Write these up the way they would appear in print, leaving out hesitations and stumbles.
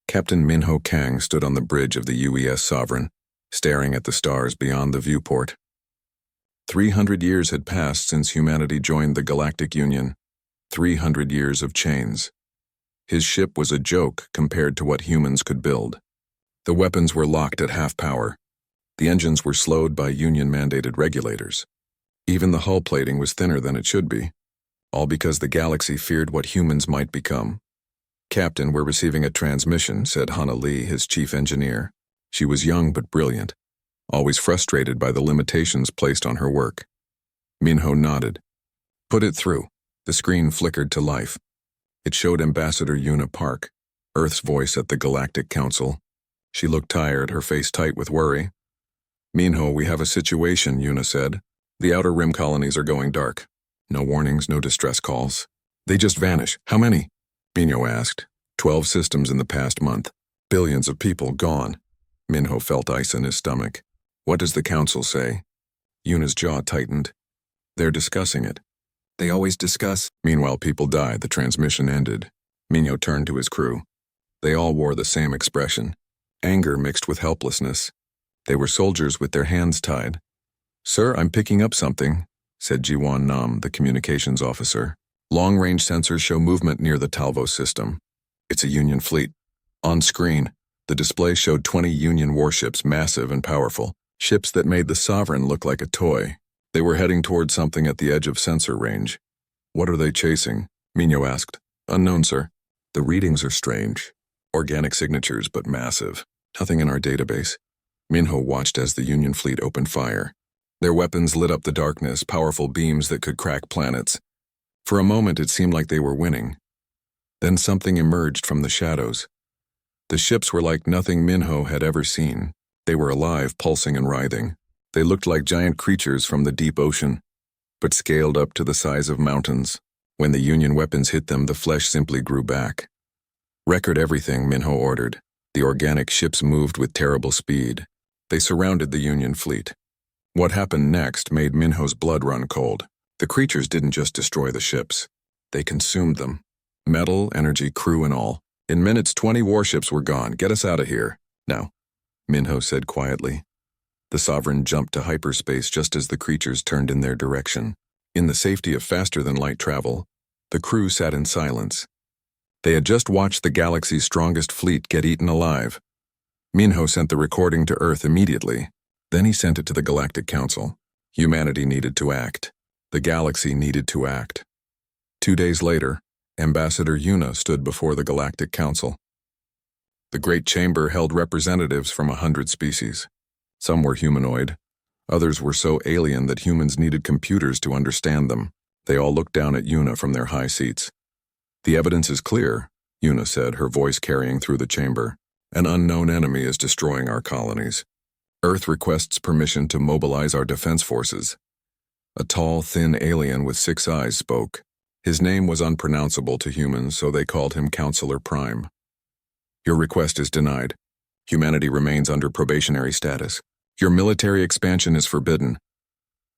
Captain Minho Kang stood on the bridge of the UES Sovereign, staring at the stars beyond the viewport. 300 years had passed since humanity joined the Galactic Union. 300 years of chains. His ship was a joke compared to what humans could build. The weapons were locked at half power. The engines were slowed by Union-mandated regulators. Even the hull plating was thinner than it should be, all because the galaxy feared what humans might become. "Captain, we're receiving a transmission," said Hana Lee, his chief engineer. She was young but brilliant, always frustrated by the limitations placed on her work. Minho nodded. "Put it through." The screen flickered to life. It showed Ambassador Yuna Park, Earth's voice at the Galactic Council. She looked tired, her face tight with worry. "Minho, we have a situation," Yuna said. "The outer rim colonies are going dark. No warnings, no distress calls. They just vanish. How many?" Minho asked. 12 systems in the past month. Billions of people gone." Minho felt ice in his stomach. "What does the council say?" Yuna's jaw tightened. "They're discussing it." "They always discuss." Meanwhile, people died. The transmission ended. Minho turned to his crew. They all wore the same expression. Anger mixed with helplessness. They were soldiers with their hands tied. "Sir, I'm picking up something," said Jiwan Nam, the communications officer. "Long-range sensors show movement near the Talvos system. It's a Union fleet." On screen, the display showed 20 Union warships, massive and powerful, ships that made the Sovereign look like a toy. They were heading toward something at the edge of sensor range. "What are they chasing?" Minho asked. "Unknown, sir. The readings are strange. Organic signatures, but massive. Nothing in our database." Minho watched as the Union fleet opened fire. Their weapons lit up the darkness, powerful beams that could crack planets. For a moment, it seemed like they were winning. Then something emerged from the shadows. The ships were like nothing Minho had ever seen. They were alive, pulsing and writhing. They looked like giant creatures from the deep ocean, but scaled up to the size of mountains. When the Union weapons hit them, the flesh simply grew back. "Record everything," Minho ordered. The organic ships moved with terrible speed. They surrounded the Union fleet. What happened next made Minho's blood run cold. The creatures didn't just destroy the ships. They consumed them. Metal, energy, crew, and all. In minutes, 20 warships were gone. "Get us out of here." "Now," Minho said quietly. The Sovereign jumped to hyperspace just as the creatures turned in their direction. In the safety of faster-than-light travel, the crew sat in silence. They had just watched the galaxy's strongest fleet get eaten alive. Minho sent the recording to Earth immediately. Then he sent it to the Galactic Council. Humanity needed to act. The galaxy needed to act. 2 days later, Ambassador Yuna stood before the Galactic Council. The Great Chamber held representatives from 100 species. Some were humanoid. Others were so alien that humans needed computers to understand them. They all looked down at Yuna from their high seats. "The evidence is clear," Yuna said, her voice carrying through the chamber. "An unknown enemy is destroying our colonies. Earth requests permission to mobilize our defense forces." A tall, thin alien with 6 eyes spoke. His name was unpronounceable to humans, so they called him Counselor Prime. "Your request is denied. Humanity remains under probationary status. Your military expansion is forbidden."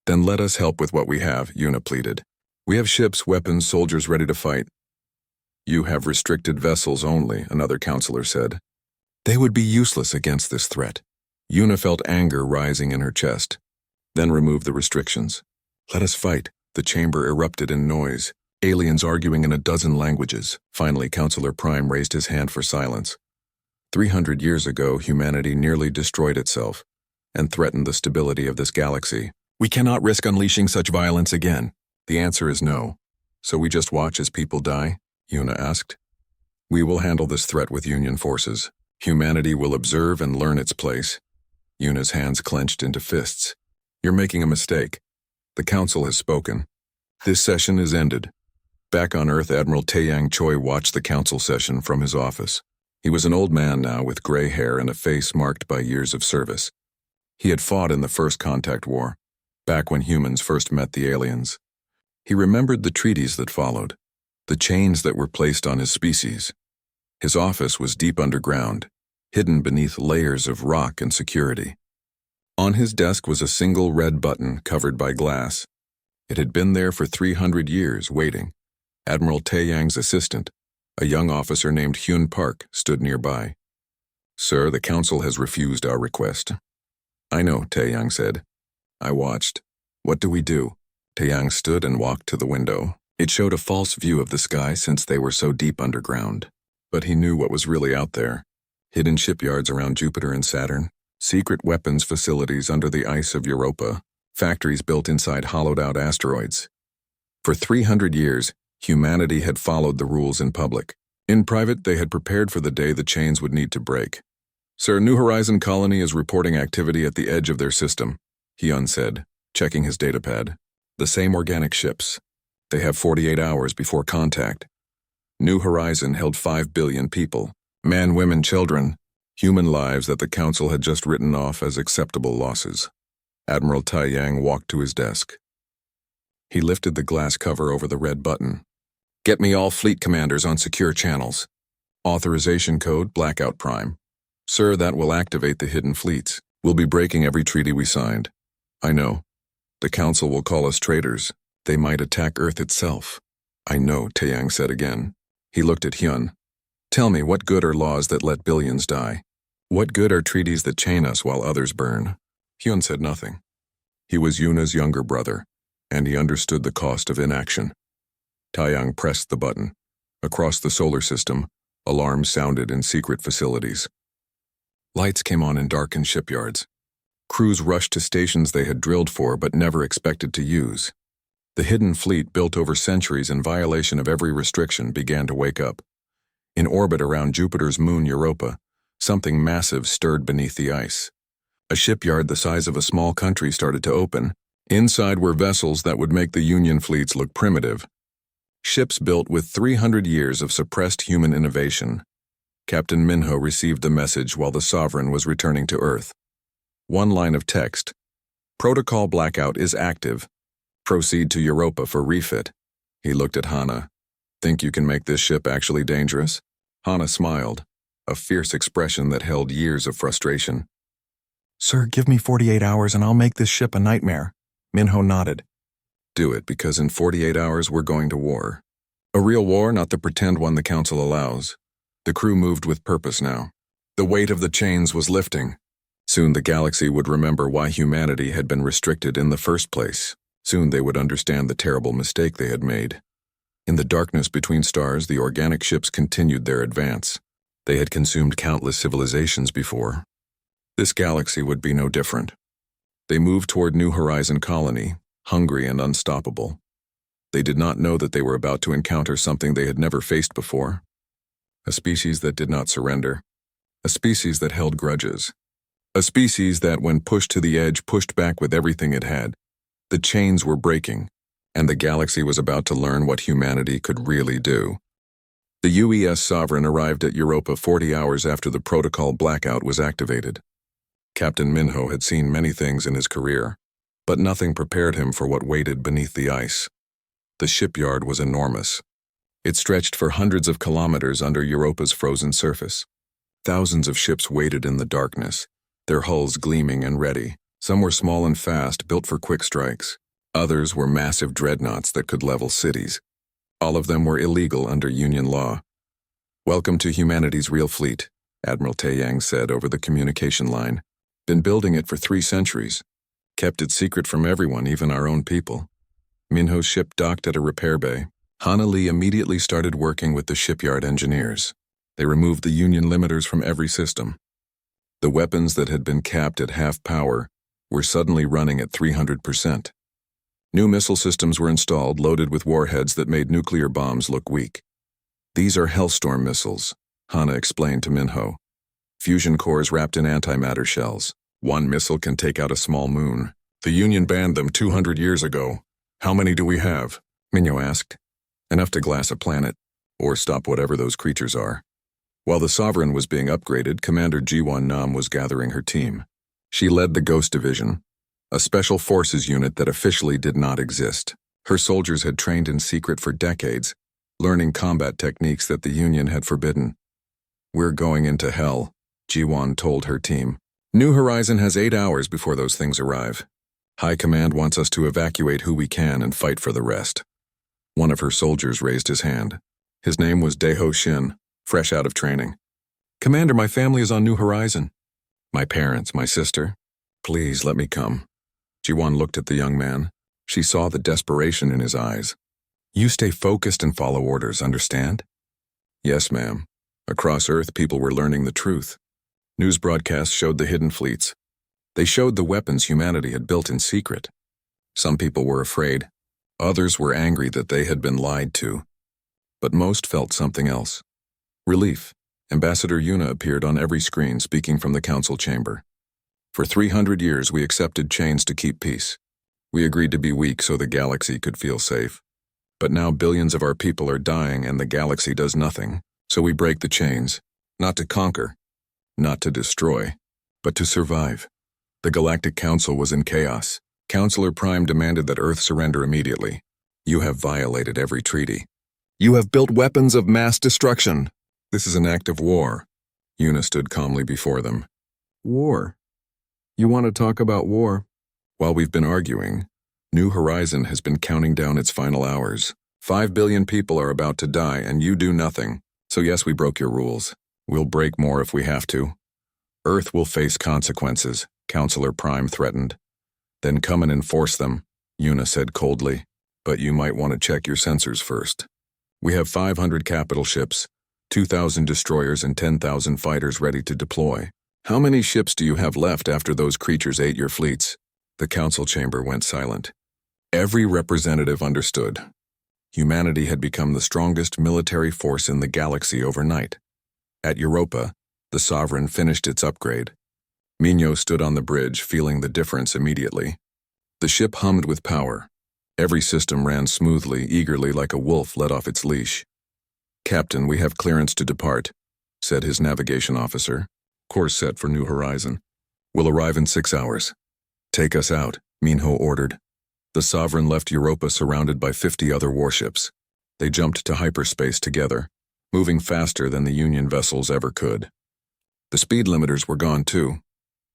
"Then let us help with what we have," Yuna pleaded. "We have ships, weapons, soldiers ready to fight." "You have restricted vessels only," another counselor said. "They would be useless against this threat." Yuna felt anger rising in her chest. "Then remove the restrictions. Let us fight." The chamber erupted in noise, aliens arguing in a dozen languages. Finally, Counselor Prime raised his hand for silence. 300 years ago, humanity nearly destroyed itself and threatened the stability of this galaxy. "We cannot risk unleashing such violence again." "The answer is no. So we just watch as people die?" Yuna asked. "We will handle this threat with Union forces. Humanity will observe and learn its place." Yuna's hands clenched into fists. "You're making a mistake. The Council has spoken. This session is ended." Back on Earth, Admiral Taeyang Choi watched the Council session from his office. He was an old man now with gray hair and a face marked by years of service. He had fought in the First Contact War, back when humans first met the aliens. He remembered the treaties that followed, the chains that were placed on his species. His office was deep underground, hidden beneath layers of rock and security. On his desk was a single red button covered by glass. It had been there for 300 years, waiting. Admiral Taeyang's assistant, a young officer named Hyun Park, stood nearby. Sir, the council has refused our request. I know, Taeyang said. I watched. What do we do? Taeyang stood and walked to the window. It showed a false view of the sky since they were so deep underground. But he knew what was really out there. Hidden shipyards around Jupiter and Saturn, secret weapons facilities under the ice of Europa, factories built inside hollowed-out asteroids. For 300 years, humanity had followed the rules in public. In private, they had prepared for the day the chains would need to break. Sir, New Horizon Colony is reporting activity at the edge of their system, Hyun said, checking his datapad. The same organic ships. They have 48 hours before contact. New Horizon held 5 billion people, men, women, children, human lives that the council had just written off as acceptable losses. Admiral Taeyang walked to his desk. He lifted the glass cover over the red button. Get me all fleet commanders on secure channels. Authorization code Blackout Prime. Sir, that will activate the hidden fleets. We'll be breaking every treaty we signed. I know. The council will call us traitors. They might attack Earth itself. I know, Taeyang said again. He looked at Hyun. Tell me, what good are laws that let billions die? What good are treaties that chain us while others burn? Hyun said nothing. He was Yuna's younger brother, and he understood the cost of inaction. Taeyang pressed the button. Across the solar system, alarms sounded in secret facilities. Lights came on in darkened shipyards. Crews rushed to stations they had drilled for but never expected to use. The hidden fleet, built over centuries in violation of every restriction, began to wake up. In orbit around Jupiter's moon Europa, something massive stirred beneath the ice. A shipyard the size of a small country started to open. Inside were vessels that would make the Union fleets look primitive. Ships built with 300 years of suppressed human innovation. Captain Minho received the message while the Sovereign was returning to Earth. One line of text. Protocol blackout is active. Proceed to Europa for refit. He looked at Hana. Think you can make this ship actually dangerous? Hana smiled, a fierce expression that held years of frustration. Sir, give me 48 hours and I'll make this ship a nightmare. Minho nodded. Do it, because in 48 hours we're going to war. A real war, not the pretend one the council allows. The crew moved with purpose now. The weight of the chains was lifting. Soon the galaxy would remember why humanity had been restricted in the first place. Soon they would understand the terrible mistake they had made. In the darkness between stars, the organic ships continued their advance. They had consumed countless civilizations before. This galaxy would be no different. They moved toward New Horizon Colony, hungry and unstoppable. They did not know that they were about to encounter something they had never faced before. A species that did not surrender. A species that held grudges. A species that, when pushed to the edge, pushed back with everything it had. The chains were breaking, and the galaxy was about to learn what humanity could really do. The UES Sovereign arrived at Europa 40 hours after the protocol blackout was activated. Captain Minho had seen many things in his career, but nothing prepared him for what waited beneath the ice. The shipyard was enormous. It stretched for hundreds of kilometers under Europa's frozen surface. Thousands of ships waited in the darkness, their hulls gleaming and ready. Some were small and fast, built for quick strikes. Others were massive dreadnoughts that could level cities. All of them were illegal under Union law. Welcome to humanity's real fleet, Admiral Taeyang said over the communication line. Been building it for 3 centuries. Kept it secret from everyone, even our own people. Minho's ship docked at a repair bay. Hana Lee immediately started working with the shipyard engineers. They removed the Union limiters from every system. The weapons that had been capped at half power were suddenly running at 300%. New missile systems were installed, loaded with warheads that made nuclear bombs look weak. These are Hellstorm missiles, Hana explained to Minho. Fusion cores wrapped in antimatter shells. One missile can take out a small moon. The Union banned them 200 years ago. How many do we have? Minho asked. Enough to glass a planet, or stop whatever those creatures are. While the Sovereign was being upgraded, Commander Jiwon Nam was gathering her team. She led the Ghost Division, a special forces unit that officially did not exist. Her soldiers had trained in secret for decades, learning combat techniques that the Union had forbidden. We're going into hell, Jiwon told her team. New Horizon has 8 hours before those things arrive. High Command wants us to evacuate who we can and fight for the rest. One of her soldiers raised his hand. His name was Daeho Shin, fresh out of training. Commander, my family is on New Horizon. My parents, my sister. Please let me come. Jiwan looked at the young man. She saw the desperation in his eyes. You stay focused and follow orders, understand? Yes, ma'am. Across Earth, people were learning the truth. News broadcasts showed the hidden fleets. They showed the weapons humanity had built in secret. Some people were afraid. Others were angry that they had been lied to. But most felt something else. Relief. Ambassador Yuna appeared on every screen speaking from the council chamber. For 300 years we accepted chains to keep peace. We agreed to be weak so the galaxy could feel safe. But now billions of our people are dying and the galaxy does nothing, so we break the chains. Not to conquer, not to destroy, but to survive. The Galactic Council was in chaos. Counselor Prime demanded that Earth surrender immediately. You have violated every treaty. You have built weapons of mass destruction. This is an act of war. Yuna stood calmly before them. War? You want to talk about war? While we've been arguing, New Horizon has been counting down its final hours. 5 billion people are about to die and you do nothing. So yes, we broke your rules. We'll break more if we have to. Earth will face consequences, Counselor Prime threatened. Then come and enforce them, Yuna said coldly. But you might want to check your sensors first. We have 500 capital ships, 2,000 destroyers and 10,000 fighters ready to deploy. How many ships do you have left after those creatures ate your fleets? The council chamber went silent. Every representative understood. Humanity had become the strongest military force in the galaxy overnight. At Europa, the Sovereign finished its upgrade. Minho stood on the bridge, feeling the difference immediately. The ship hummed with power. Every system ran smoothly, eagerly, like a wolf let off its leash. Captain, we have clearance to depart, said his navigation officer. Course set for New Horizon. We'll arrive in 6 hours. Take us out, Minho ordered. The Sovereign left Europa surrounded by 50 other warships. They jumped to hyperspace together, moving faster than the Union vessels ever could. The speed limiters were gone too.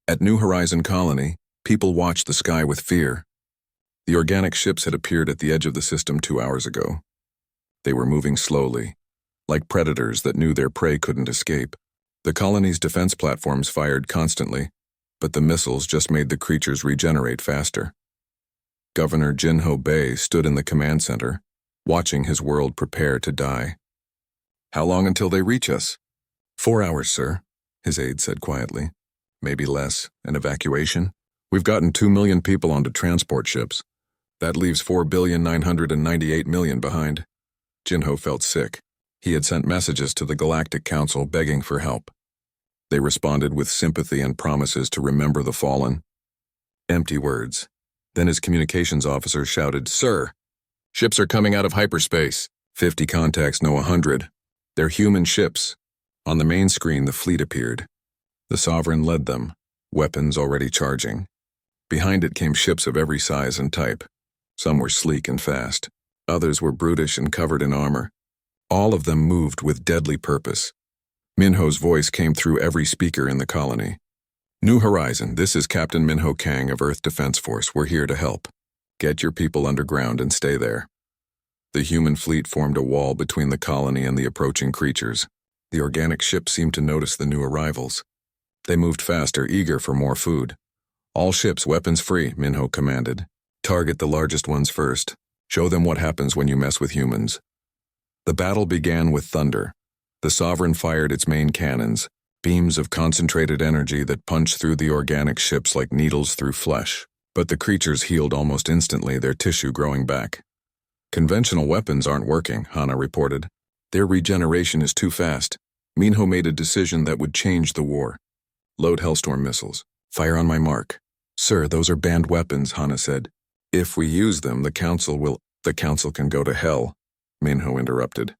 At New Horizon Colony, people watched the sky with fear. The organic ships had appeared at the edge of the system 2 hours ago. They were moving slowly, like predators that knew their prey couldn't escape. The colony's defense platforms fired constantly, but the missiles just made the creatures regenerate faster. Governor Jinho Bei stood in the command center, watching his world prepare to die. How long until they reach us? 4 hours, sir, his aide said quietly. Maybe less, an evacuation. We've gotten 2 million people onto transport ships. That leaves 4,998,000,000 behind. Jinho felt sick. He had sent messages to the Galactic Council begging for help. They responded with sympathy and promises to remember the fallen. Empty words. Then his communications officer shouted, Sir, ships are coming out of hyperspace. 50 contacts know 100. They're human ships. On the main screen, the fleet appeared. The Sovereign led them, weapons already charging. Behind it came ships of every size and type. Some were sleek and fast. Others were brutish and covered in armor. All of them moved with deadly purpose. Minho's voice came through every speaker in the colony. New Horizon, this is Captain Minho Kang of Earth Defense Force. We're here to help. Get your people underground and stay there. The human fleet formed a wall between the colony and the approaching creatures. The organic ships seemed to notice the new arrivals. They moved faster, eager for more food. All ships weapons free, Minho commanded. Target the largest ones first. Show them what happens when you mess with humans. The battle began with thunder. The Sovereign fired its main cannons, beams of concentrated energy that punched through the organic ships like needles through flesh. But the creatures healed almost instantly, their tissue growing back. Conventional weapons aren't working, Hana reported. Their regeneration is too fast. Minho made a decision that would change the war. Load Hellstorm missiles. Fire on my mark. Sir, those are banned weapons, Hana said. If we use them, the Council can go to hell, Minho interrupted.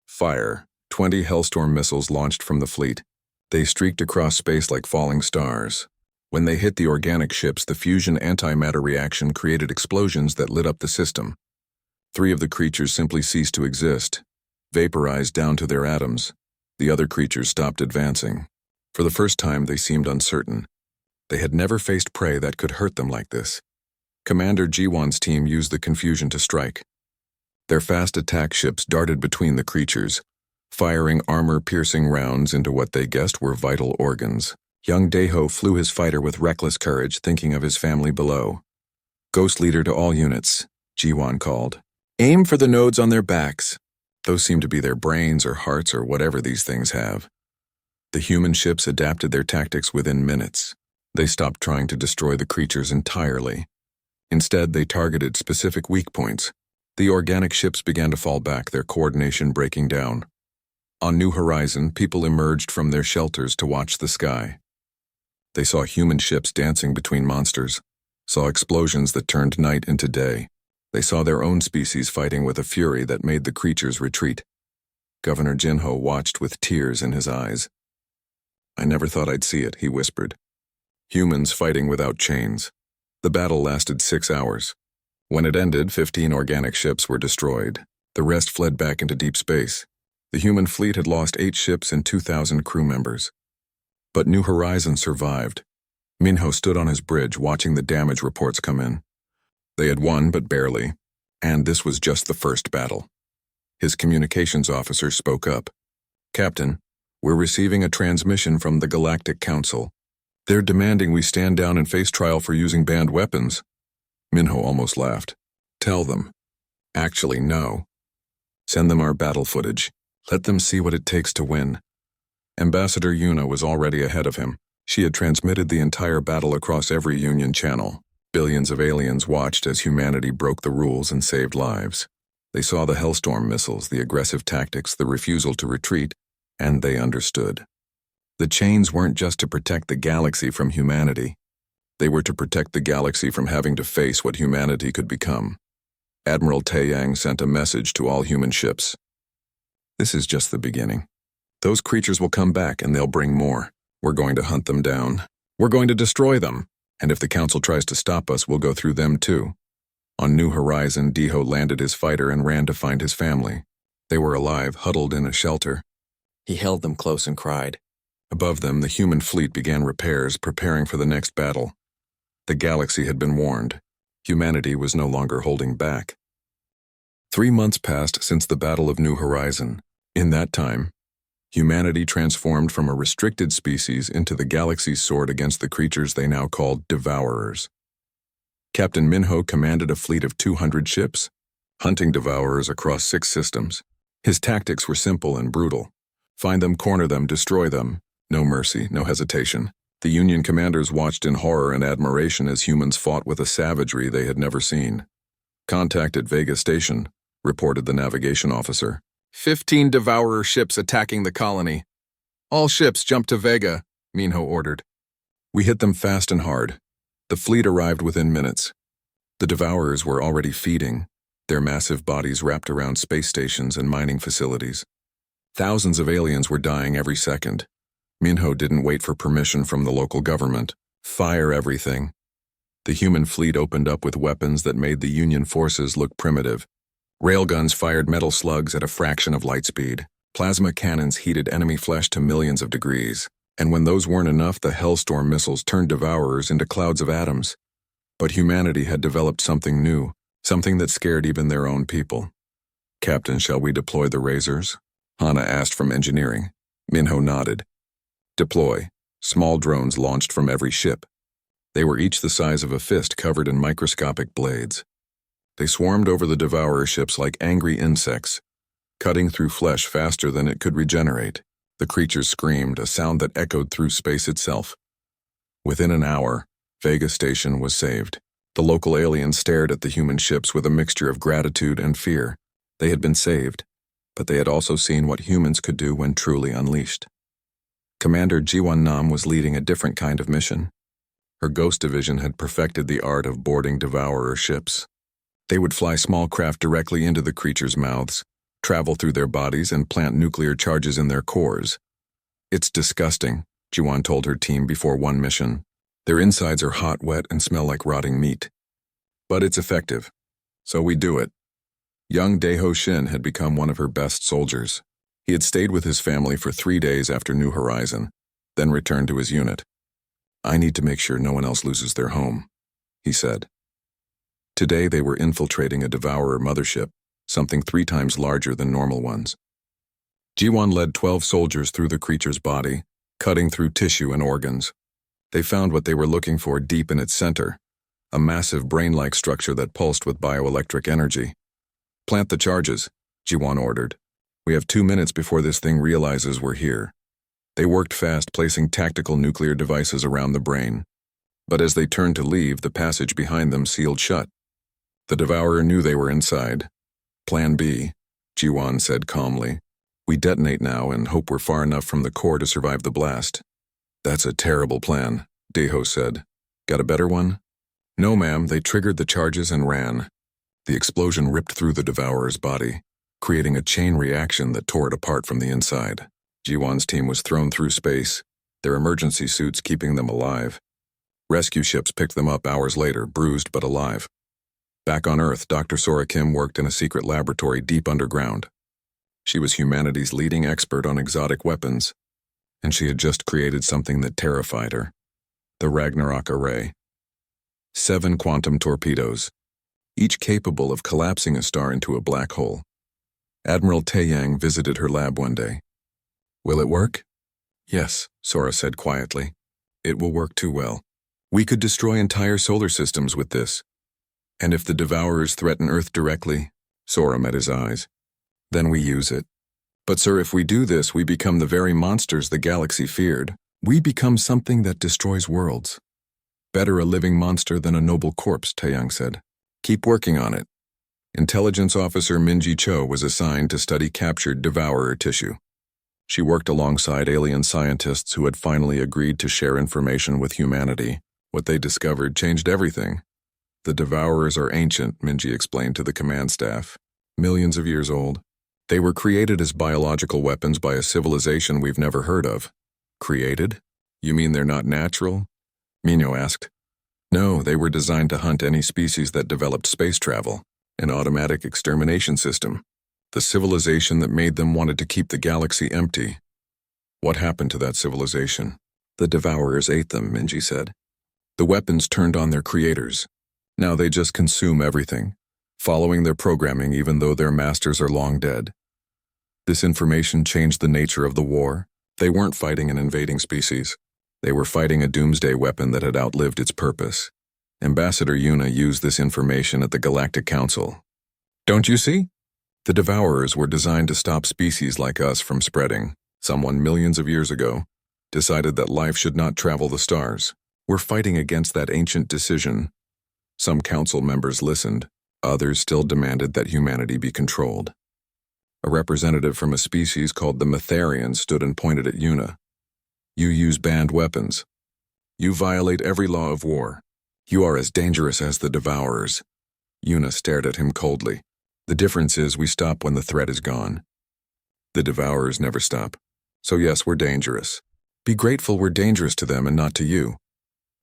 Fire. 20 Hellstorm missiles launched from the fleet. They streaked across space like falling stars. When they hit the organic ships, the fusion antimatter reaction created explosions that lit up the system. 3 of the creatures simply ceased to exist, vaporized down to their atoms. The other creatures stopped advancing. For the first time, they seemed uncertain. They had never faced prey that could hurt them like this. Commander Jiwan's team used the confusion to strike. Their fast attack ships darted between the creatures. firing armor-piercing rounds into what they guessed were vital organs. Young Daeho flew his fighter with reckless courage, thinking of his family below. "Ghost leader to all units," Jiwan called. "Aim for the nodes on their backs. Those seem to be their brains or hearts or whatever these things have." The human ships adapted their tactics within minutes. They stopped trying to destroy the creatures entirely. Instead, they targeted specific weak points. The organic ships began to fall back, their coordination breaking down. On New Horizon, people emerged from their shelters to watch the sky. They saw human ships dancing between monsters, saw explosions that turned night into day. They saw their own species fighting with a fury that made the creatures retreat. Governor Jinho watched with tears in his eyes. "I never thought I'd see it," he whispered. Humans fighting without chains. The battle lasted 6 hours. When it ended, 15 organic ships were destroyed. The rest fled back into deep space. The human fleet had lost 8 ships and 2,000 crew members. But New Horizon survived. Minho stood on his bridge watching the damage reports come in. They had won, but barely. And this was just the first battle. His communications officer spoke up. "Captain, we're receiving a transmission from the Galactic Council. They're demanding we stand down and face trial for using banned weapons." Minho almost laughed. "Tell them." "Actually, no. Send them our battle footage. Let them see what it takes to win." Ambassador Yuna was already ahead of him. She had transmitted the entire battle across every Union channel. Billions of aliens watched as humanity broke the rules and saved lives. They saw the Hellstorm missiles, the aggressive tactics, the refusal to retreat, and they understood. The chains weren't just to protect the galaxy from humanity. They were to protect the galaxy from having to face what humanity could become. Admiral Taeyang sent a message to all human ships. "This is just the beginning. Those creatures will come back and they'll bring more. We're going to hunt them down. We're going to destroy them. And if the Council tries to stop us, we'll go through them too." On New Horizon, Daeho landed his fighter and ran to find his family. They were alive, huddled in a shelter. He held them close and cried. Above them, the human fleet began repairs, preparing for the next battle. The galaxy had been warned. Humanity was no longer holding back. 3 months passed since the Battle of New Horizon. In that time, humanity transformed from a restricted species into the galaxy's sword against the creatures they now called Devourers. Captain Minho commanded a fleet of 200 ships, hunting Devourers across 6 systems. His tactics were simple and brutal. Find them, corner them, destroy them. No mercy, no hesitation. The Union commanders watched in horror and admiration as humans fought with a savagery they had never seen. "Contact at Vega Station," reported the navigation officer. 15 Devourer ships attacking the colony. "All ships jump to Vega," Minho ordered. We hit them fast and hard. The fleet arrived within minutes. The Devourers were already feeding, their massive bodies wrapped around space stations and mining facilities. Thousands of aliens were dying every second. Minho didn't wait for permission from the local government. Fire everything. The human fleet opened up with weapons that made the Union forces look primitive. Railguns fired metal slugs at a fraction of light speed. Plasma cannons heated enemy flesh to millions of degrees. And when those weren't enough, the Hellstorm missiles turned Devourers into clouds of atoms. But humanity had developed something new, something that scared even their own people. "Captain, shall we deploy the Razors?" Hana asked from engineering. Minho nodded. Deploy. Small drones launched from every ship. They were each the size of a fist covered in microscopic blades. They swarmed over the Devourer ships like angry insects, cutting through flesh faster than it could regenerate. The creatures screamed, a sound that echoed through space itself. Within an hour, Vega Station was saved. The local aliens stared at the human ships with a mixture of gratitude and fear. They had been saved, but they had also seen what humans could do when truly unleashed. Commander Jiwan Nam was leading a different kind of mission. Her Ghost Division had perfected the art of boarding Devourer ships. They would fly small craft directly into the creatures' mouths, travel through their bodies, and plant nuclear charges in their cores. "It's disgusting," Jiwan told her team before one mission. "Their insides are hot, wet, and smell like rotting meat. But it's effective. So we do it." Young Daeho Shin had become one of her best soldiers. He had stayed with his family for 3 days after New Horizon, then returned to his unit. "I need to make sure no one else loses their home," he said. Today they were infiltrating a Devourer mothership, something 3 times larger than normal ones. Jiwon led 12 soldiers through the creature's body, cutting through tissue and organs. They found what they were looking for deep in its center, a massive brain-like structure that pulsed with bioelectric energy. "Plant the charges," Jiwon ordered. "We have 2 minutes before this thing realizes we're here." They worked fast, placing tactical nuclear devices around the brain. But as they turned to leave, the passage behind them sealed shut. The Devourer knew they were inside. "Plan B," Jiwon said calmly. "We detonate now and hope we're far enough from the core to survive the blast." "That's a terrible plan," Daeho said. "Got a better one?" "No, ma'am." They triggered the charges and ran. The explosion ripped through the Devourer's body, creating a chain reaction that tore it apart from the inside. Jiwon's team was thrown through space, their emergency suits keeping them alive. Rescue ships picked them up hours later, bruised but alive. Back on Earth, Dr. Sora Kim worked in a secret laboratory deep underground. She was humanity's leading expert on exotic weapons, and she had just created something that terrified her: the Ragnarok Array. 7 quantum torpedoes, each capable of collapsing a star into a black hole. Admiral Taeyang visited her lab one day. "Will it work?" "Yes," Sora said quietly. "It will work too well. We could destroy entire solar systems with this. And if the Devourers threaten Earth directly," Sora met his eyes, "then we use it. But sir, if we do this, we become the very monsters the galaxy feared. We become something that destroys worlds." "Better a living monster than a noble corpse," Taeyang said. "Keep working on it." Intelligence Officer Minji Cho was assigned to study captured Devourer tissue. She worked alongside alien scientists who had finally agreed to share information with humanity. What they discovered changed everything. "The Devourers are ancient," Minji explained to the command staff. "Millions of years old. They were created as biological weapons by a civilization we've never heard of." "Created? You mean they're not natural?" Minho asked. "No, they were designed to hunt any species that developed space travel, an automatic extermination system. The civilization that made them wanted to keep the galaxy empty." "What happened to that civilization?" "The Devourers ate them," Minji said. "The weapons turned on their creators. Now they just consume everything, following their programming even though their masters are long dead." This information changed the nature of the war. They weren't fighting an invading species. They were fighting a doomsday weapon that had outlived its purpose. Ambassador Yuna used this information at the Galactic Council. "Don't you see? The Devourers were designed to stop species like us from spreading. Someone millions of years ago decided that life should not travel the stars. We're fighting against that ancient decision." Some council members listened. Others still demanded that humanity be controlled. A representative from a species called the Metharians stood and pointed at Yuna. "You use banned weapons. You violate every law of war. You are as dangerous as the Devourers." Yuna stared at him coldly. "The difference is we stop when the threat is gone. The Devourers never stop. So yes, we're dangerous. Be grateful we're dangerous to them and not to you."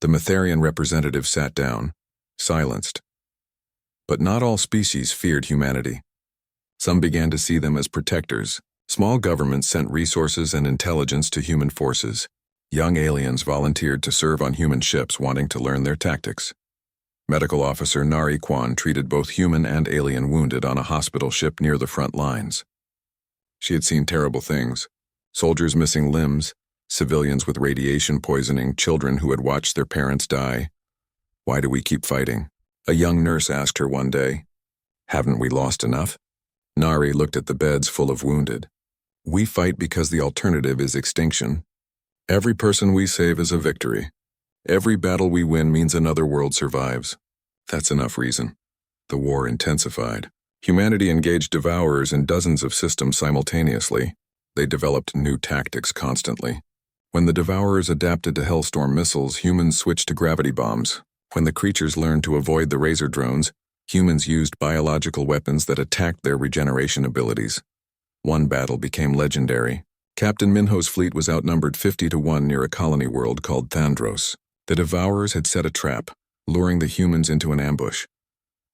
The Metharian representative sat down, silenced. But not all species feared humanity. Some began to see them as protectors. Small governments sent resources and intelligence to human forces. Young aliens volunteered to serve on human ships wanting to learn their tactics. Medical officer Nari Kwan treated both human and alien wounded on a hospital ship near the front lines. She had seen terrible things: soldiers missing limbs, civilians with radiation poisoning, children who had watched their parents die. "Why do we keep fighting?" a young nurse asked her one day. "Haven't we lost enough?" Nari looked at the beds full of wounded. "We fight because the alternative is extinction. Every person we save is a victory. Every battle we win means another world survives. That's enough reason." The war intensified. Humanity engaged Devourers in dozens of systems simultaneously. They developed new tactics constantly. When the Devourers adapted to Hellstorm missiles, humans switched to gravity bombs. When the creatures learned to avoid the Razor drones, humans used biological weapons that attacked their regeneration abilities. One battle became legendary. Captain Minho's fleet was outnumbered 50-1 near a colony world called Thandros. The Devourers had set a trap, luring the humans into an ambush.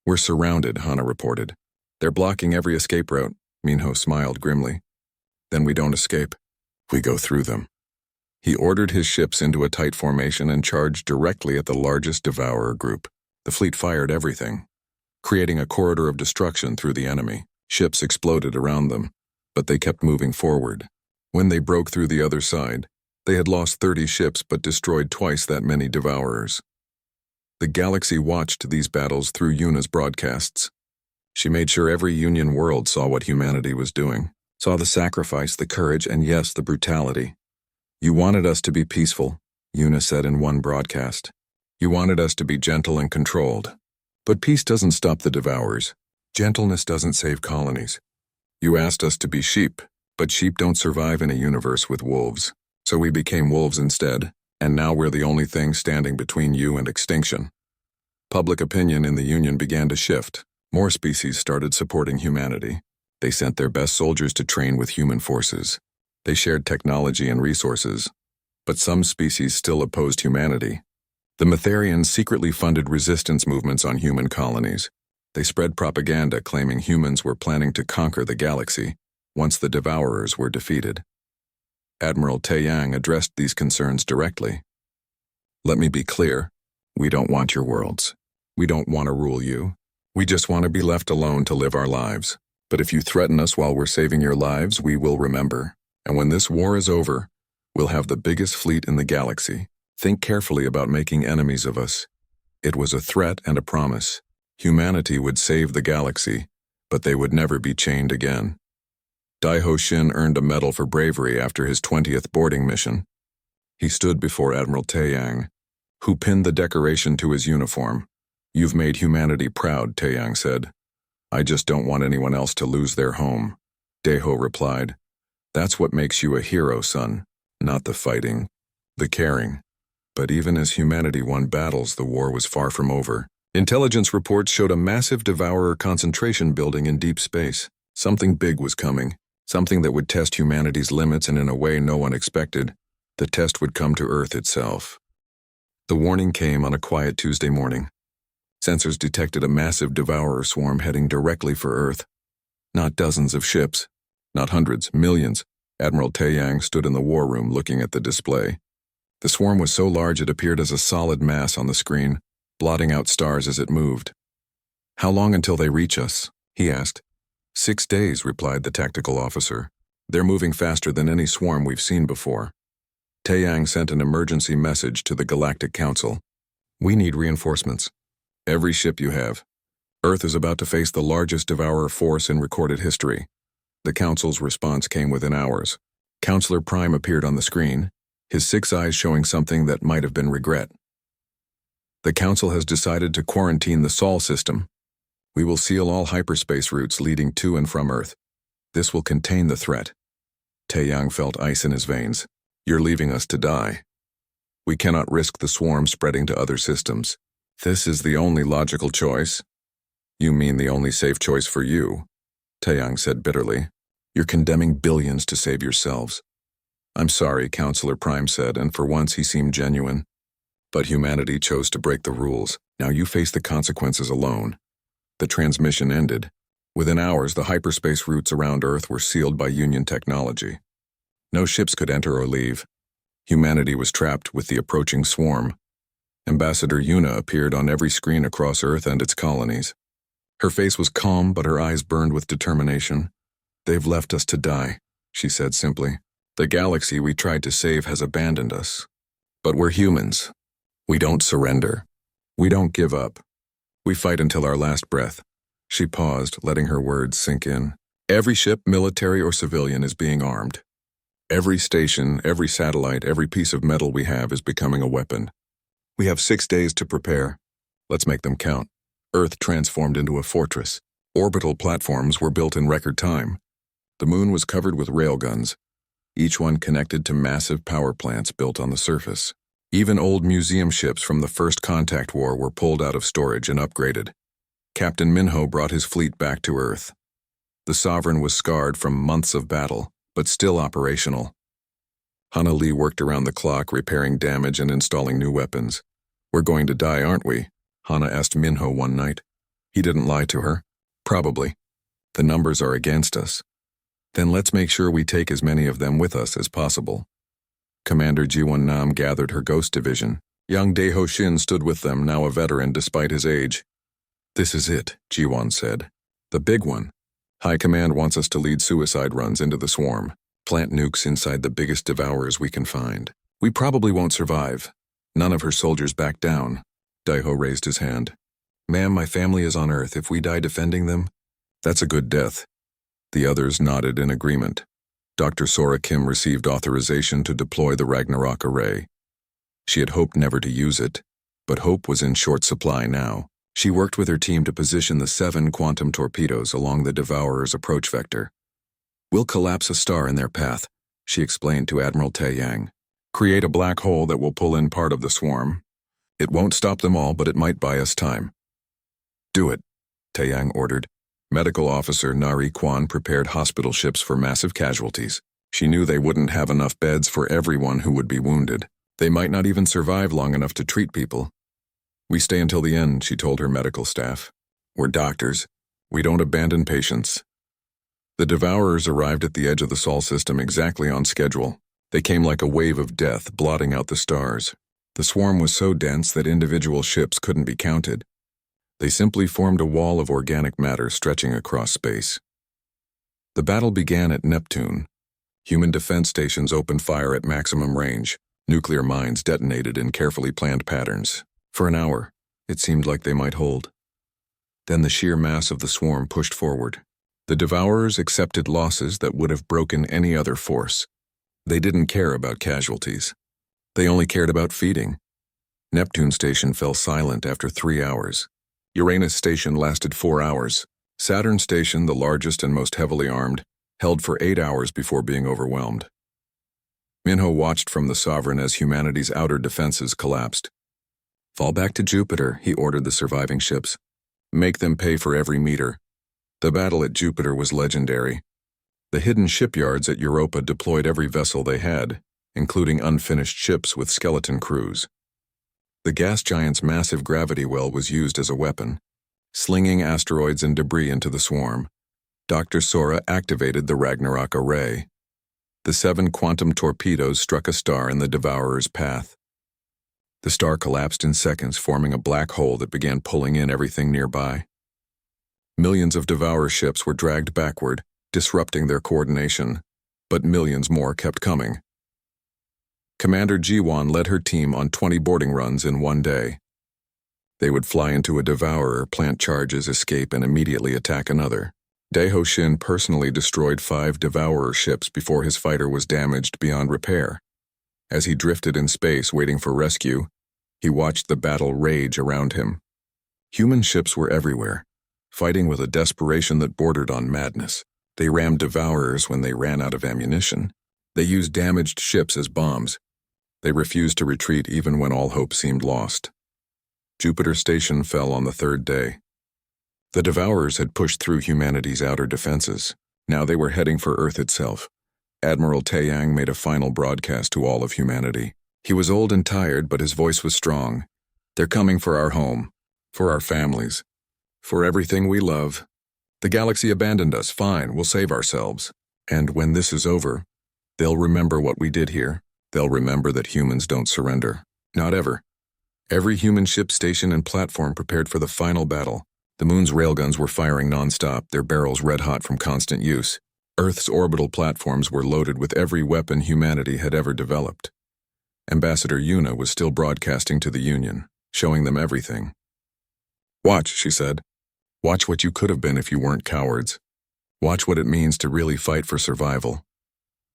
"We're surrounded," Hana reported. "They're blocking every escape route." Minho smiled grimly. "Then we don't escape. We go through them." He ordered his ships into a tight formation and charged directly at the largest Devourer group. The fleet fired everything, creating a corridor of destruction through the enemy. Ships exploded around them. but they kept moving forward. When they broke through the other side, they had lost 30 ships but destroyed twice that many Devourers. The galaxy watched these battles through Yuna's broadcasts. She made sure every Union world saw what humanity was doing, saw the sacrifice, the courage, and yes, the brutality. "You wanted us to be peaceful," Yuna said in one broadcast. "You wanted us to be gentle and controlled. But peace doesn't stop the Devourers. Gentleness doesn't save colonies. You asked us to be sheep, but sheep don't survive in a universe with wolves. So we became wolves instead, and now we're the only thing standing between you and extinction." Public opinion in the Union began to shift. More species started supporting humanity. They sent their best soldiers to train with human forces. They shared technology and resources. But some species still opposed humanity. The Metherians secretly funded resistance movements on human colonies. They spread propaganda claiming humans were planning to conquer the galaxy once the Devourers were defeated. Admiral Taeyang addressed these concerns directly. "Let me be clear. We don't want your worlds. We don't want to rule you. We just want to be left alone to live our lives. But if you threaten us while we're saving your lives, we will remember. And when this war is over, we'll have the biggest fleet in the galaxy. Think carefully about making enemies of us." It was a threat and a promise. Humanity would save the galaxy, but they would never be chained again. Daiho Shin earned a medal for bravery after his 20th boarding mission. He stood before Admiral Taeyang, who pinned the decoration to his uniform. "You've made humanity proud," Taeyang said. "I just don't want anyone else to lose their home." Daiho replied, "That's what makes you a hero, son. Not the fighting, the caring." But even as humanity won battles, the war was far from over. Intelligence reports showed a massive Devourer concentration building in deep space. Something big was coming. Something that would test humanity's limits, and in a way no one expected. The test would come to Earth itself. The warning came on a quiet Tuesday morning. Sensors detected a massive Devourer swarm heading directly for Earth. Not dozens of ships, not hundreds, millions. Admiral Taeyang stood in the war room looking at the display. The swarm was so large it appeared as a solid mass on the screen, blotting out stars as it moved. "How long until they reach us?" he asked. 6 days, replied the tactical officer. "They're moving faster than any swarm we've seen before." Taeyang sent an emergency message to the Galactic Council. "We need reinforcements. Every ship you have. Earth is about to face the largest Devourer force in recorded history." The Council's response came within hours. Counselor Prime appeared on the screen, his 6 eyes showing something that might have been regret. "The Council has decided to quarantine the Sol system. We will seal all hyperspace routes leading to and from Earth. This will contain the threat." Taeyang felt ice in his veins. "You're leaving us to die. We cannot risk the swarm spreading to other systems. This is the only logical choice." "You mean the only safe choice for you," Taeyang said bitterly. "You're condemning billions to save yourselves." "I'm sorry," Counselor Prime said, and for once he seemed genuine. "But humanity chose to break the rules. Now you face the consequences alone." The transmission ended. Within hours, the hyperspace routes around Earth were sealed by Union technology. No ships could enter or leave. Humanity was trapped with the approaching swarm. Ambassador Yuna appeared on every screen across Earth and its colonies. Her face was calm, but her eyes burned with determination. "They've left us to die," she said simply. "The galaxy we tried to save has abandoned us. But we're humans. We don't surrender. We don't give up. We fight until our last breath." She paused, letting her words sink in. "Every ship, military or civilian, is being armed. Every station, every satellite, every piece of metal we have is becoming a weapon. We have 6 days to prepare. Let's make them count." Earth transformed into a fortress. Orbital platforms were built in record time. The moon was covered with railguns, each one connected to massive power plants built on the surface. Even old museum ships from the First Contact War were pulled out of storage and upgraded. Captain Minho brought his fleet back to Earth. The Sovereign was scarred from months of battle, but still operational. Hana Lee worked around the clock, repairing damage and installing new weapons. "We're going to die, aren't we?" Hana asked Minho one night. He didn't lie to her. "Probably. The numbers are against us. Then let's make sure we take as many of them with us as possible." Commander Jiwon Nam gathered her Ghost Division. Young Daeho Shin stood with them, now a veteran despite his age. "This is it," Jiwon said. "The big one." High Command wants us to lead suicide runs into the swarm. Plant nukes inside the biggest devourers we can find. We probably won't survive. None of her soldiers backed down. Daiho raised his hand. Ma'am, my family is on Earth. If we die defending them, that's a good death. The others nodded in agreement. Dr. Sora Kim received authorization to deploy the Ragnarok array. She had hoped never to use it, but hope was in short supply now. She worked with her team to position the 7 quantum torpedoes along the Devourer's approach vector. We'll collapse a star in their path, she explained to Admiral Taeyang. Create a black hole that will pull in part of the swarm. It won't stop them all, but it might buy us time. Do it, Taeyang ordered. Medical Officer Nari Kwan prepared hospital ships for massive casualties. She knew they wouldn't have enough beds for everyone who would be wounded. They might not even survive long enough to treat people. We stay until the end, she told her medical staff. We're doctors. We don't abandon patients. The Devourers arrived at the edge of the Sol system exactly on schedule. They came like a wave of death, blotting out the stars. The swarm was so dense that individual ships couldn't be counted. They simply formed a wall of organic matter stretching across space. The battle began at Neptune. Human defense stations opened fire at maximum range. Nuclear mines detonated in carefully planned patterns. For an hour, it seemed like they might hold. Then the sheer mass of the swarm pushed forward. The Devourers accepted losses that would have broken any other force. They didn't care about casualties. They only cared about feeding. Neptune Station fell silent after 3 hours. Uranus Station lasted 4 hours. Saturn Station, the largest and most heavily armed, held for 8 hours before being overwhelmed. Minho watched from the Sovereign as humanity's outer defenses collapsed. Fall back to Jupiter, he ordered the surviving ships. Make them pay for every meter. The battle at Jupiter was legendary. The hidden shipyards at Europa deployed every vessel they had, including unfinished ships with skeleton crews. The gas giant's massive gravity well was used as a weapon, slinging asteroids and debris into the swarm. Dr. Sora activated the Ragnarok array. The 7 quantum torpedoes struck a star in the Devourer's path. The star collapsed in seconds, forming a black hole that began pulling in everything nearby. Millions of Devourer ships were dragged backward, disrupting their coordination, but millions more kept coming. Commander Jiwon led her team on 20 boarding runs in one day. They would fly into a Devourer, plant charges, escape, and immediately attack another. Daeho Shin personally destroyed 5 Devourer ships before his fighter was damaged beyond repair. As he drifted in space waiting for rescue, he watched the battle rage around him. Human ships were everywhere, fighting with a desperation that bordered on madness. They rammed Devourers when they ran out of ammunition. They used damaged ships as bombs. They refused to retreat even when all hope seemed lost. Jupiter Station fell on the 3rd day. The Devourers had pushed through humanity's outer defenses. Now they were heading for Earth itself. Admiral Taeyang made a final broadcast to all of humanity. He was old and tired, but his voice was strong. They're coming for our home, for our families, for everything we love. The galaxy abandoned us, fine, we'll save ourselves. And when this is over, they'll remember what we did here. They'll remember that humans don't surrender. Not ever. Every human ship, station, and platform prepared for the final battle. The moon's railguns were firing non-stop, their barrels red-hot from constant use. Earth's orbital platforms were loaded with every weapon humanity had ever developed. Ambassador Yuna was still broadcasting to the Union, showing them everything. Watch, she said. Watch what you could have been if you weren't cowards. Watch what it means to really fight for survival.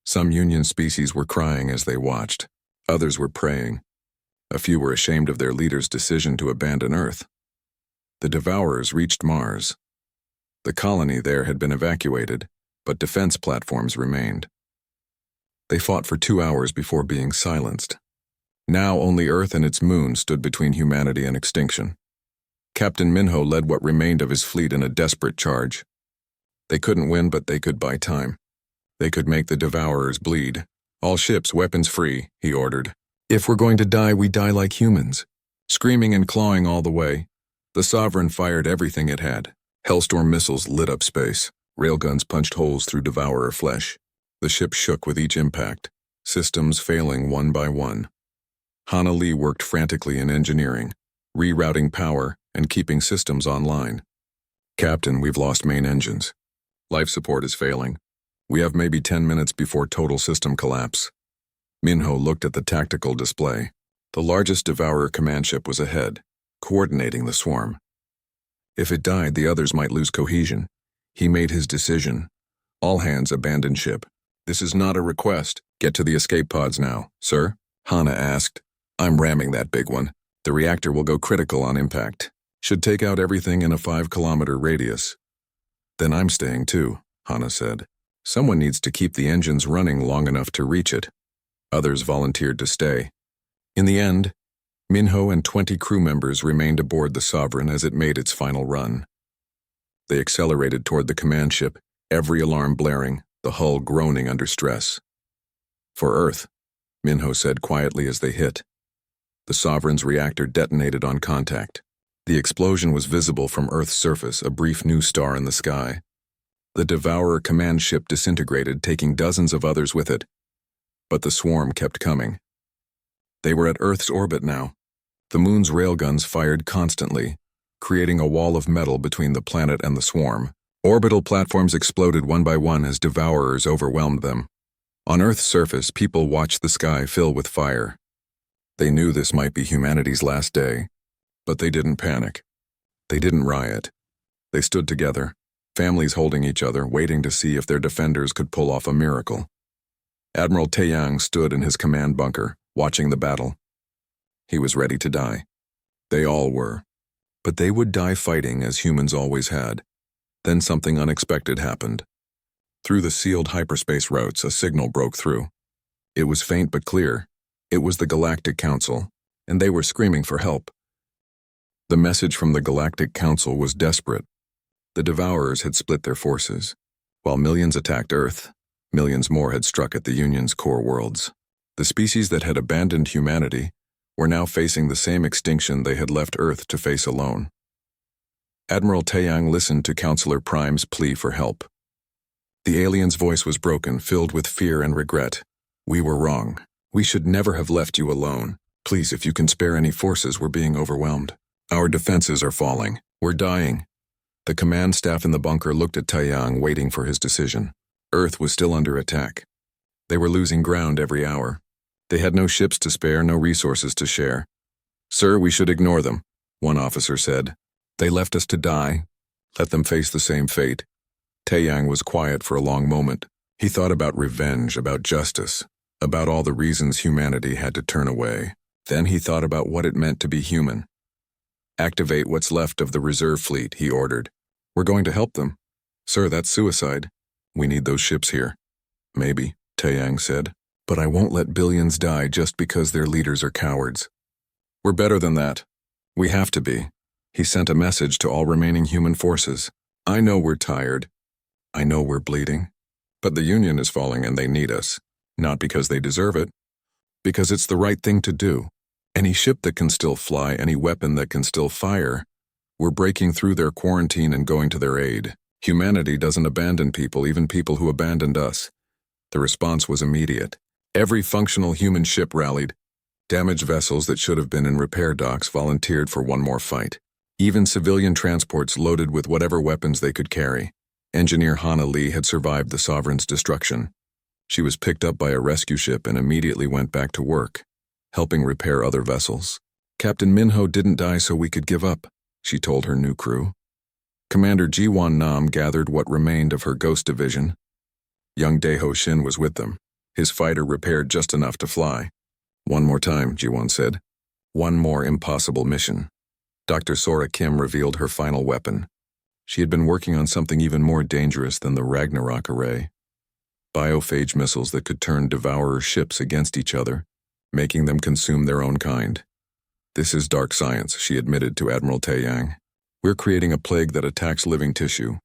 Some Union species were crying as they watched. Others were praying. A few were ashamed of their leader's decision to abandon Earth. The Devourers reached Mars. The colony there had been evacuated, but defense platforms remained. They fought for 2 hours before being silenced. Now only Earth and its moon stood between humanity and extinction. Captain Minho led what remained of his fleet in a desperate charge. They couldn't win, but they could buy time. They could make the Devourers bleed. All ships, weapons free, he ordered. If we're going to die, we die like humans. Screaming and clawing all the way, the Sovereign fired everything it had. Hellstorm missiles lit up space. Railguns punched holes through Devourer flesh. The ship shook with each impact, systems failing one by one. Hana Lee worked frantically in engineering, rerouting power and keeping systems online. Captain, we've lost main engines. Life support is failing. We have maybe 10 minutes before total system collapse. Minho looked at the tactical display. The largest Devourer command ship was ahead, coordinating the swarm. If it died, the others might lose cohesion. He made his decision. All hands abandon ship. This is not a request. Get to the escape pods now, sir? Hana asked. I'm ramming that big one. The reactor will go critical on impact. Should take out everything in a 5-kilometer radius. Then I'm staying too, Hana said. Someone needs to keep the engines running long enough to reach it. Others volunteered to stay. In the end, Minho and 20 crew members remained aboard the Sovereign as it made its final run. They accelerated toward the command ship, every alarm blaring, the hull groaning under stress. For Earth, Minho said quietly as they hit. The Sovereign's reactor detonated on contact. The explosion was visible from Earth's surface, a brief new star in the sky. The Devourer command ship disintegrated, taking dozens of others with it. But the swarm kept coming. They were at Earth's orbit now. The moon's railguns fired constantly, creating a wall of metal between the planet and the swarm. Orbital platforms exploded one by one as Devourers overwhelmed them. On Earth's surface, people watched the sky fill with fire. They knew this might be humanity's last day, but they didn't panic. They didn't riot. They stood together, families holding each other, waiting to see if their defenders could pull off a miracle. Admiral Taeyang stood in his command bunker, watching the battle. He was ready to die. They all were. But they would die fighting as humans always had. Then something unexpected happened. Through the sealed hyperspace routes, a signal broke through. It was faint but clear. It was the Galactic Council, and they were screaming for help. The message from the Galactic Council was desperate. The Devourers had split their forces. While millions attacked Earth, millions more had struck at the Union's core worlds. The species that had abandoned humanity were now facing the same extinction they had left Earth to face alone. Admiral Taeyang listened to Counselor Prime's plea for help. The alien's voice was broken, filled with fear and regret. We were wrong. We should never have left you alone. Please, if you can spare any forces, we're being overwhelmed. Our defenses are falling. We're dying. The command staff in the bunker looked at Taeyang, waiting for his decision. Earth was still under attack. They were losing ground every hour. They had no ships to spare, no resources to share. Sir, we should ignore them, one officer said. They left us to die. Let them face the same fate. Taeyang was quiet for a long moment. He thought about revenge, about justice, about all the reasons humanity had to turn away. Then he thought about what it meant to be human. Activate what's left of the reserve fleet, he ordered. We're going to help them. Sir, that's suicide. We need those ships here. Maybe, Taeyang said, but I won't let billions die just because their leaders are cowards. We're better than that. We have to be. He sent a message to all remaining human forces. I know we're tired. I know we're bleeding. But the Union is falling and they need us. Not because they deserve it. Because it's the right thing to do. Any ship that can still fly, any weapon that can still fire, we're breaking through their quarantine and going to their aid. Humanity doesn't abandon people, even people who abandoned us. The response was immediate. Every functional human ship rallied. Damaged vessels that should have been in repair docks volunteered for one more fight. Even civilian transports loaded with whatever weapons they could carry. Engineer Hana Lee had survived the Sovereign's destruction. She was picked up by a rescue ship and immediately went back to work, helping repair other vessels. Captain Minho didn't die so we could give up, she told her new crew. Commander Jiwon Nam gathered what remained of her Ghost Division. Young Daeho Shin was with them, his fighter repaired just enough to fly. One more time, Jiwon said. One more impossible mission. Dr. Sora Kim revealed her final weapon. She had been working on something even more dangerous than the Ragnarok array. Biophage missiles that could turn Devourer ships against each other, making them consume their own kind. This is dark science, she admitted to Admiral Taeyang. We're creating a plague that attacks living tissue.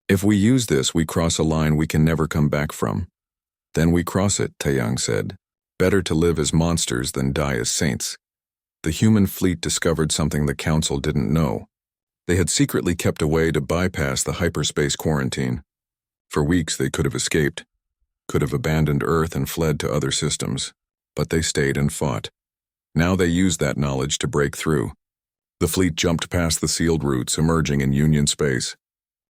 If we use this, we cross a line we can never come back from. Then we cross it, Taeyang said. Better to live as monsters than die as saints. The human fleet discovered something the Council didn't know. They had secretly kept a way to bypass the hyperspace quarantine. For weeks they could have escaped, could have abandoned Earth and fled to other systems. But they stayed and fought. Now they used that knowledge to break through. The fleet jumped past the sealed routes, emerging in Union space.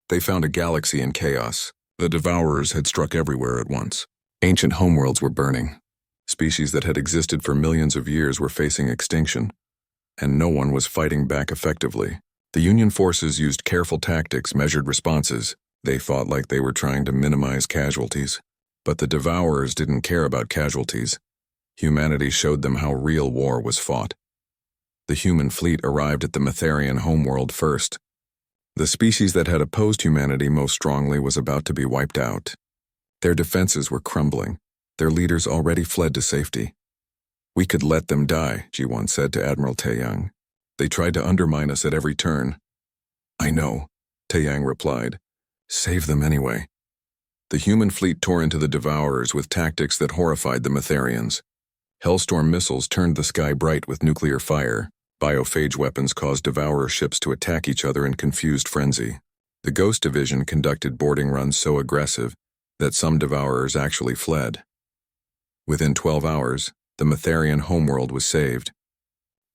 They found a galaxy in chaos, The Devourers had struck everywhere at once. Ancient homeworlds were burning. Species that had existed for millions of years were facing extinction, and no one was fighting back effectively. The Union forces used careful tactics, measured responses. They fought like they were trying to minimize casualties. But the Devourers didn't care about casualties. Humanity showed them how real war was fought. The human fleet arrived at the Metherian homeworld first. The species that had opposed humanity most strongly was about to be wiped out. Their defenses were crumbling. Their leaders already fled to safety. "We could let them die," Ji-won said to Admiral Taeyang. "They tried to undermine us at every turn." "I know," Taeyang replied. "Save them anyway." The human fleet tore into the Devourers with tactics that horrified the Metherians. Hellstorm missiles turned the sky bright with nuclear fire. Biophage weapons caused Devourer ships to attack each other in confused frenzy. The Ghost Division conducted boarding runs so aggressive that some Devourers actually fled. Within 12 hours, the Metherian homeworld was saved.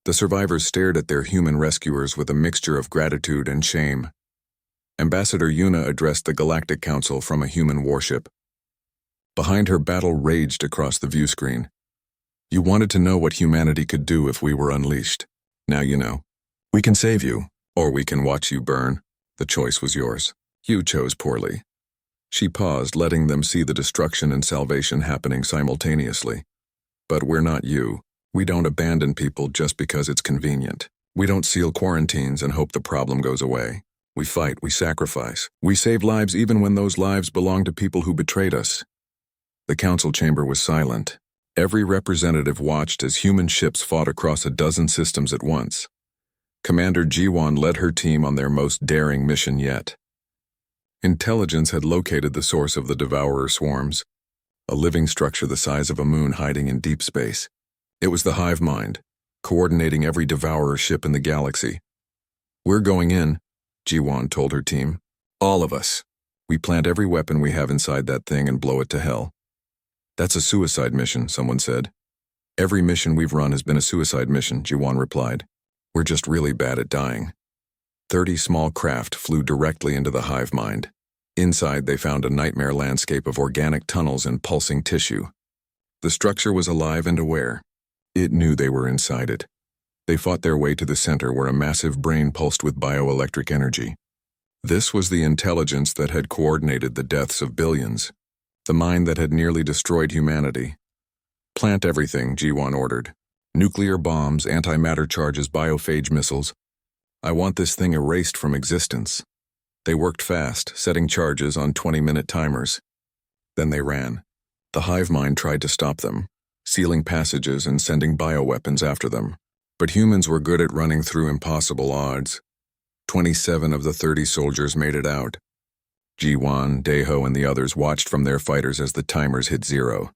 The survivors stared at their human rescuers with a mixture of gratitude and shame. Ambassador Yuna addressed the Galactic Council from a human warship. Behind her, battle raged across the view screen. "You wanted to know what humanity could do if we were unleashed. Now you know. We can save you, or we can watch you burn. The choice was yours. You chose poorly." She paused, letting them see the destruction and salvation happening simultaneously. "But we're not you. We don't abandon people just because it's convenient. We don't seal quarantines and hope the problem goes away. We fight, we sacrifice. We save lives even when those lives belong to people who betrayed us." The council chamber was silent. Every representative watched as human ships fought across a dozen systems at once. Commander Ji-won led her team on their most daring mission yet. Intelligence had located the source of the Devourer swarms, a living structure the size of a moon hiding in deep space. It was the hive mind, coordinating every Devourer ship in the galaxy. "We're going in," Ji-won told her team. "All of us. We plant every weapon we have inside that thing and blow it to hell." "That's a suicide mission," someone said. "Every mission we've run has been a suicide mission," Ji-won replied. "We're just really bad at dying." 30 small craft flew directly into the hive mind. Inside, they found a nightmare landscape of organic tunnels and pulsing tissue. The structure was alive and aware. It knew they were inside it. They fought their way to the center where a massive brain pulsed with bioelectric energy. This was the intelligence that had coordinated the deaths of billions. The mind that had nearly destroyed humanity. "Plant everything," Ji-won ordered. "Nuclear bombs, antimatter charges, biophage missiles. I want this thing erased from existence." They worked fast, setting charges on 20-minute timers. Then they ran. The hive mind tried to stop them, sealing passages and sending bioweapons after them. But humans were good at running through impossible odds. 27 of the 30 soldiers made it out. Ji-won, Daeho, and the others watched from their fighters as the timers hit 0.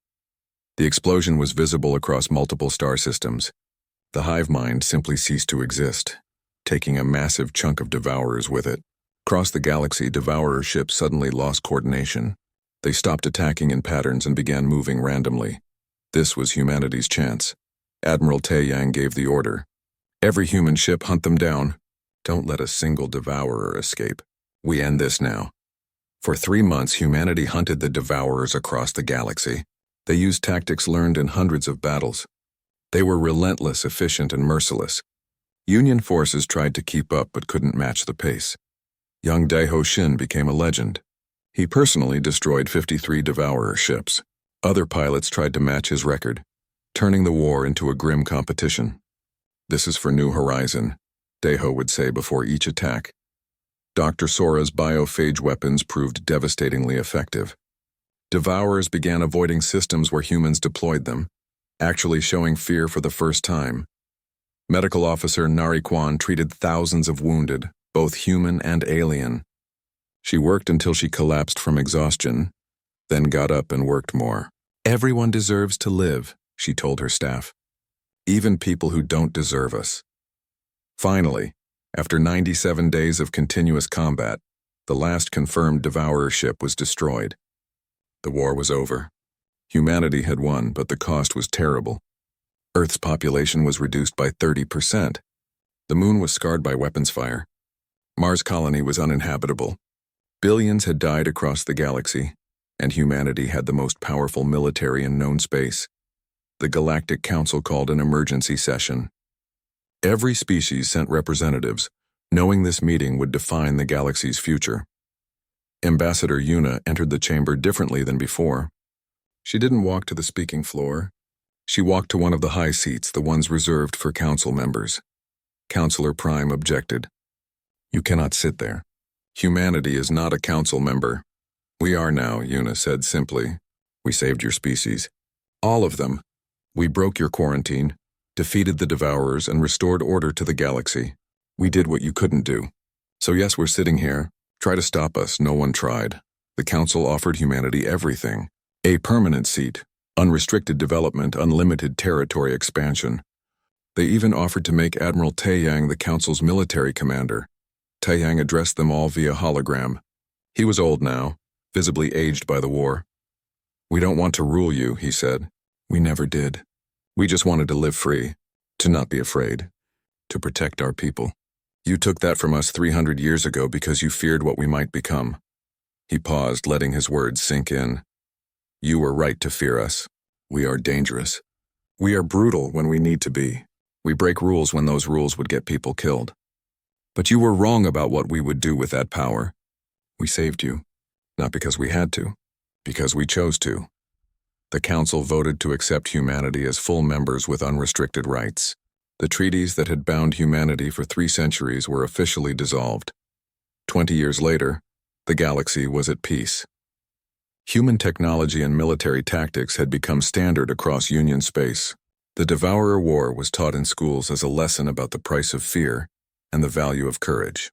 The explosion was visible across multiple star systems. The hive mind simply ceased to exist, taking a massive chunk of Devourers with it. Across the galaxy, Devourer ships suddenly lost coordination. They stopped attacking in patterns and began moving randomly. This was humanity's chance. Admiral Taeyang gave the order. "Every human ship, hunt them down. Don't let a single Devourer escape. We end this now." For 3 months, humanity hunted the Devourers across the galaxy. They used tactics learned in hundreds of battles. They were relentless, efficient, and merciless. Union forces tried to keep up but couldn't match the pace. Young Daeho Shin became a legend. He personally destroyed 53 Devourer ships. Other pilots tried to match his record, turning the war into a grim competition. "This is for New Horizon," Daeho would say before each attack. Dr. Sora's biophage weapons proved devastatingly effective. Devourers began avoiding systems where humans deployed them, actually showing fear for the first time. Medical officer Nari Kwan treated thousands of wounded, both human and alien. She worked until she collapsed from exhaustion, then got up and worked more. "Everyone deserves to live," she told her staff. "Even people who don't deserve us." Finally, after 97 days of continuous combat, the last confirmed Devourer ship was destroyed. The war was over. Humanity had won, but the cost was terrible. Earth's population was reduced by 30%. The moon was scarred by weapons fire. Mars' colony was uninhabitable. Billions had died across the galaxy, and humanity had the most powerful military in known space. The Galactic Council called an emergency session. Every species sent representatives, knowing this meeting would define the galaxy's future. Ambassador Yuna entered the chamber differently than before. She didn't walk to the speaking floor. She walked to one of the high seats, the ones reserved for council members. Counselor Prime objected. "You cannot sit there. Humanity is not a council member." "We are now," Yuna said simply. "We saved your species. All of them. We broke your quarantine, defeated the Devourers, and restored order to the galaxy. We did what you couldn't do. So yes, we're sitting here. Try to stop us. No one tried. The council offered humanity everything. A permanent seat, unrestricted development, unlimited territory expansion. They even offered to make Admiral Taeyang the council's military commander." Taeyang addressed them all via hologram. He was old now, visibly aged by the war. "We don't want to rule you," he said. "We never did. We just wanted to live free, to not be afraid, to protect our people. You took that from us 300 years ago because you feared what we might become." He paused, letting his words sink in. "You were right to fear us. We are dangerous. We are brutal when we need to be. We break rules when those rules would get people killed. But you were wrong about what we would do with that power. We saved you, not because we had to, because we chose to." The council voted to accept humanity as full members with unrestricted rights. The treaties that had bound humanity for 3 centuries were officially dissolved. 20 years later, the galaxy was at peace. Human technology and military tactics had become standard across Union space. The Devourer War was taught in schools as a lesson about the price of fear and the value of courage.